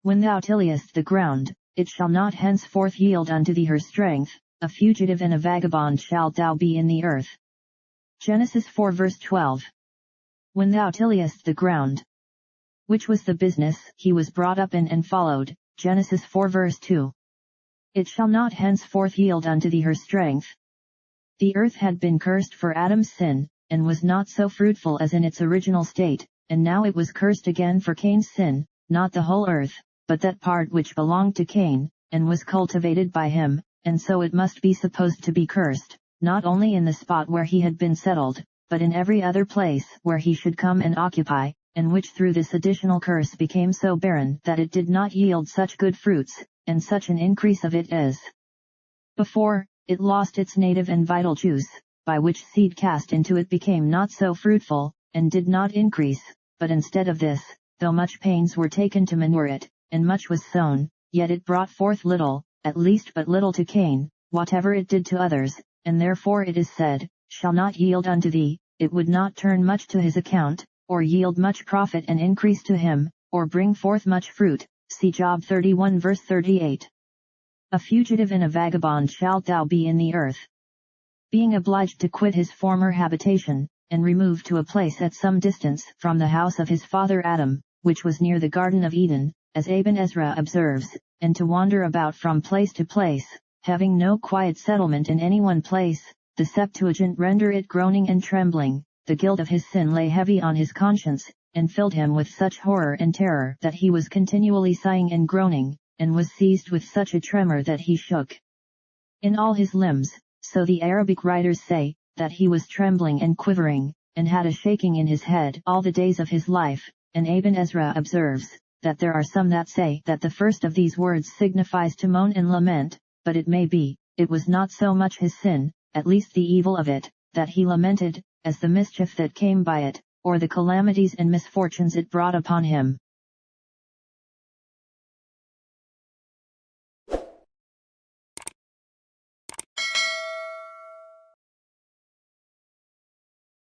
When thou tillest the ground, it shall not henceforth yield unto thee her strength, a fugitive and a vagabond shalt thou be in the earth. Genesis 4 verse 12. When thou tillest the ground, which was the business he was brought up in and followed, Genesis 4 verse 2. It shall not henceforth yield unto thee her strength. The earth had been cursed for Adam's sin, and was not so fruitful as in its original state, and now it was cursed again for Cain's sin, not the whole earth, but that part which belonged to Cain, and was cultivated by him, and so it must be supposed to be cursed, not only in the spot where he had been settled, but in every other place where he should come and occupy, and which through this additional curse became so barren that it did not yield such good fruits, and such an increase of it as before. It lost its native and vital juice, by which seed cast into it became not so fruitful, and did not increase, but instead of this, though much pains were taken to manure it, and much was sown, yet it brought forth little, at least but little to Cain, whatever it did to others, and therefore it is said, shall not yield unto thee. It would not turn much to his account, or yield much profit and increase to him, or bring forth much fruit. See Job 31 verse 38. A fugitive and a vagabond shalt thou be in the earth. Being obliged to quit his former habitation, and remove to a place at some distance from the house of his father Adam, which was near the Garden of Eden, as Ibn Ezra observes, and to wander about from place to place, having no quiet settlement in any one place, the Septuagint render it groaning and trembling. The guilt of his sin lay heavy on his conscience, and filled him with such horror and terror that he was continually sighing and groaning, and was seized with such a tremor that he shook in all his limbs. So the Arabic writers say, that he was trembling and quivering, and had a shaking in his head all the days of his life, and Ibn Ezra observes, that there are some that say that the first of these words signifies to moan and lament, but it may be, it was not so much his sin, at least the evil of it, that he lamented, as the mischief that came by it, or the calamities and misfortunes it brought upon him.